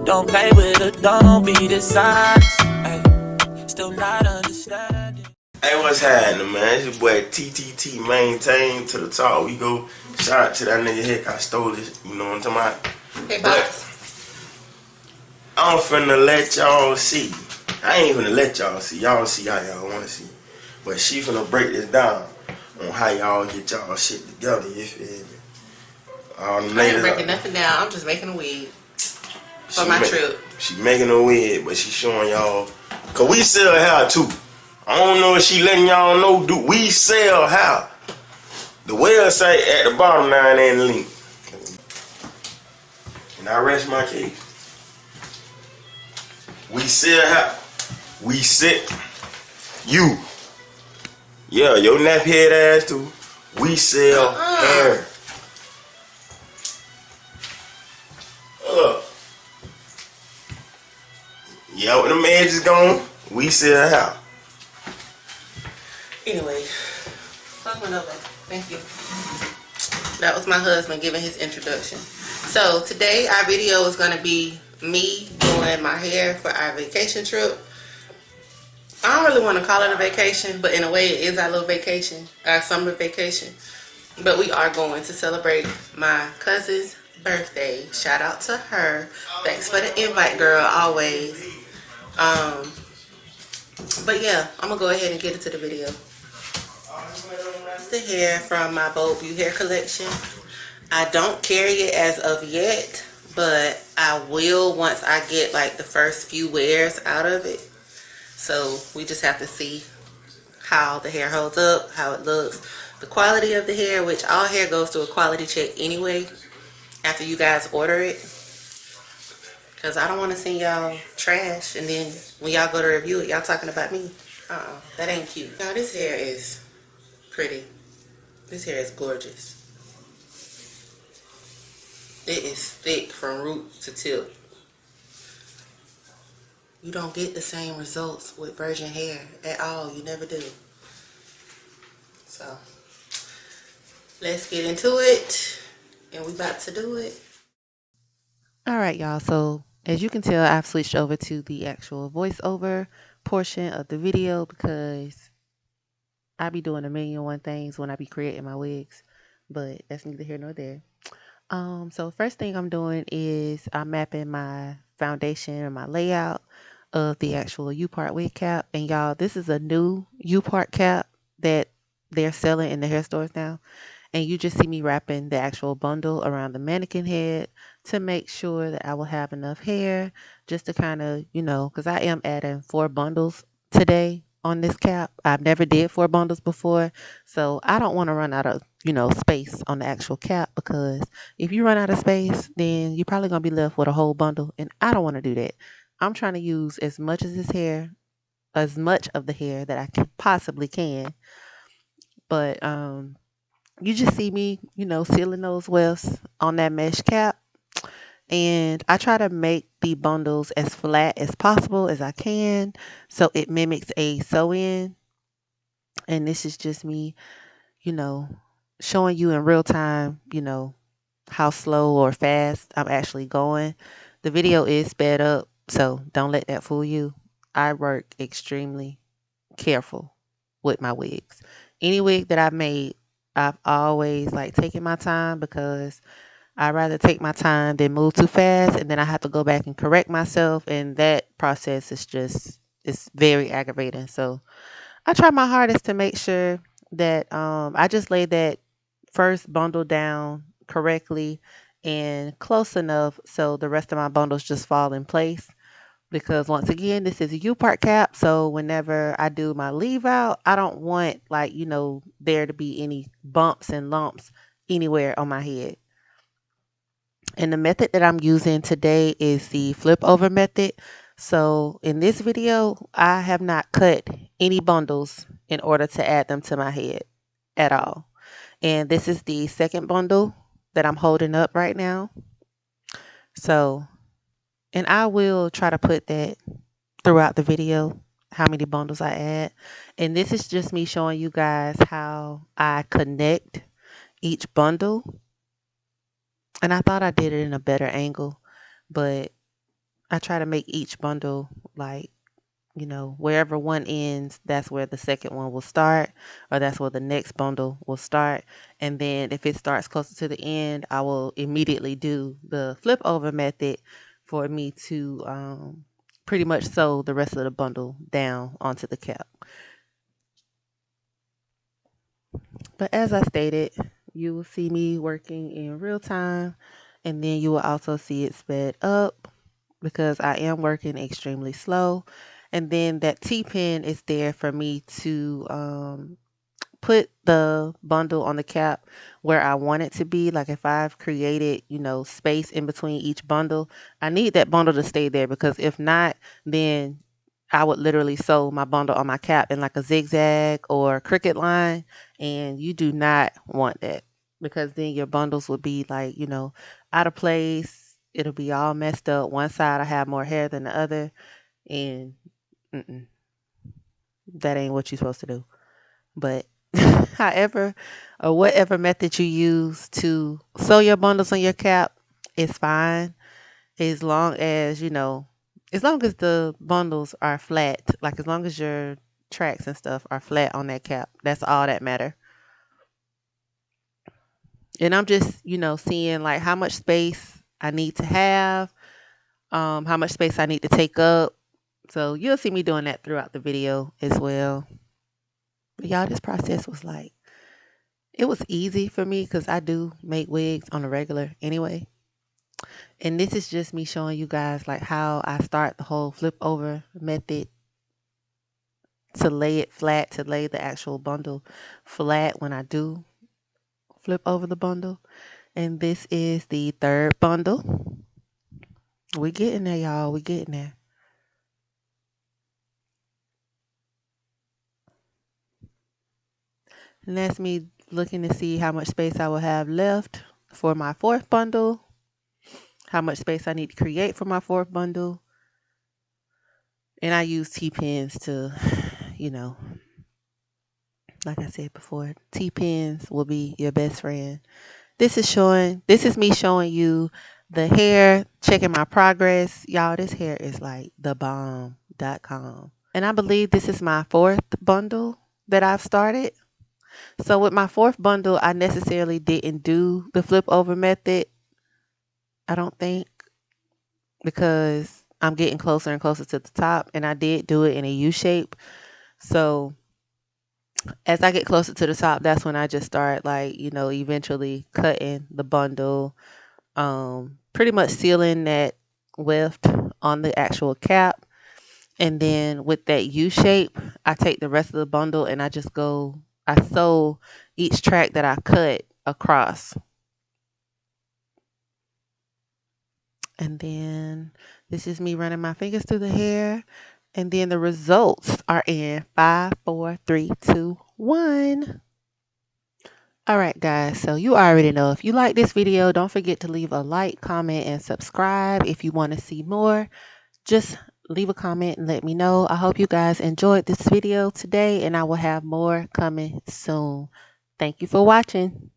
Don't play with it, don't be dishonest. Ay, still not understanding. Hey, what's happening, man? It's your boy TTT, maintain to the top. We go. Shout out to that nigga Heck, I stole this. You know what I'm talking about? Hey, but I'm finna let y'all see. I ain't finna let y'all see. Y'all see how y'all wanna see. But she finna break this down on how y'all get y'all shit together. You feel me? I ain't breaking nothing down. I'm just making a wig for my trip. She making a wig, but she showing y'all. Cause we sell hair too. I don't know if she letting y'all know. Do we sell hair? The website at the bottom now ain't the link. And I rest my case. We sell hair. We sit you. Yeah, your nappy head ass too. We sell hair. Yeah, when them edges gone, we sell hair. Anyway, fuck my nose. Thank you. That was my husband giving his introduction. So today our video is going to be me doing my hair for our vacation trip. I don't really want to call it a vacation, but in a way it is our little vacation, our summer vacation. But we are going to celebrate my cousin's birthday. Shout out to her. Thanks for the invite, girl, always. But yeah, I'm gonna go ahead and get into the video. It's the hair from my Bold View hair collection. I don't carry it as of yet, but I will once I get like the first few wears out of it. So we just have to see how the hair holds up, how it looks, the quality of the hair, which all hair goes through a quality check anyway after you guys order it. Because I don't want to send y'all trash and then when y'all go to review it, y'all talking about me. That ain't cute. Now this hair is pretty. This hair is gorgeous. It is thick from root to tip. You don't get the same results with virgin hair at all. You never do. So let's get into it. And we about to do it. All right, y'all. So as you can tell, I've switched over to the actual voiceover portion of the video because I be doing a million and one things when I be creating my wigs, but that's neither here nor there. So first thing I'm doing is I'm mapping my foundation and my layout of the actual U-part wig cap. And y'all, this is a new U-part cap that they're selling in the hair stores now. And you just see me wrapping the actual bundle around the mannequin head to make sure that I will have enough hair just to kind of, because I am adding 4 bundles today on this cap. I've never did 4 bundles before. So I don't want to run out of, space on the actual cap, because if you run out of space, then you're probably going to be left with a whole bundle. And I don't want to do that. I'm trying to use as much of the hair that I possibly can. But, you just see me, sealing those welts on that mesh cap. And I try to make the bundles as flat as possible as I can so it mimics a sew-in. And this is just me, showing you in real time, how slow or fast I'm actually going. The video is sped up, so don't let that fool you. I work extremely careful with my wigs. Any wig that I've made, I've always taken my time, because I'd rather take my time than move too fast, and then I have to go back and correct myself, and that process is it's very aggravating. So I try my hardest to make sure that I just lay that first bundle down correctly and close enough so the rest of my bundles just fall in place. Because once again, this is a U-part cap, so whenever I do my leave out, I don't want there to be any bumps and lumps anywhere on my head. And the method that I'm using today is the flip over method. So in this video, I have not cut any bundles in order to add them to my head at all. And this is the second bundle that I'm holding up right now. So, and I will try to put that throughout the video, how many bundles I add. And this is just me showing you guys how I connect each bundle. And I thought I did it in a better angle, but I try to make each bundle like, wherever one ends, that's where the second one will start, or that's where the next bundle will start. And then if it starts closer to the end, I will immediately do the flip over method for me to pretty much sew the rest of the bundle down onto the cap. But as I stated, you will see me working in real time, and then you will also see it sped up because I am working extremely slow. And then that T-pin is there for me to put the bundle on the cap where I want it to be. Like if I've created, space in between each bundle, I need that bundle to stay there, because if not, then I would literally sew my bundle on my cap in like a zigzag or cricket line, and you do not want that, because then your bundles would be like, out of place. It'll be all messed up. One side I have more hair than the other, and that ain't what you're supposed to do. But however or whatever method you use to sew your bundles on your cap is fine, as long as as long as the bundles are flat, like as long as your tracks and stuff are flat on that cap, that's all that matter. And I'm just seeing like how much space I need to have, how much space I need to take up. So you'll see me doing that throughout the video as well. But y'all, this process was like, it was easy for me because I do make wigs on a regular anyway. And this is just me showing you guys like how I start the whole flip over method to lay it flat, to lay the actual bundle flat when I do flip over the bundle. And this is the third bundle. We getting there, y'all. We getting there. And that's me looking to see how much space I will have left for my fourth bundle, how much space I need to create for my fourth bundle. And I use T-pins to, like I said before, T-pins will be your best friend. This is me showing you the hair, checking my progress. Y'all, this hair is like the bomb.com. And I believe this is my fourth bundle that I've started. So with my fourth bundle, I necessarily didn't do the flip over method, I don't think, because I'm getting closer and closer to the top, and I did do it in a U shape. So as I get closer to the top, that's when I just start like, eventually cutting the bundle, pretty much sealing that weft on the actual cap. And then with that U shape, I take the rest of the bundle and I sew each track that I cut across. And then this is me running my fingers through the hair. And then the results are in 5, 4, 3, 2, 1. All right, guys. So you already know, if you like this video, don't forget to leave a like, comment, and subscribe. If you want to see more, just leave a comment and let me know. I hope you guys enjoyed this video today, and I will have more coming soon. Thank you for watching.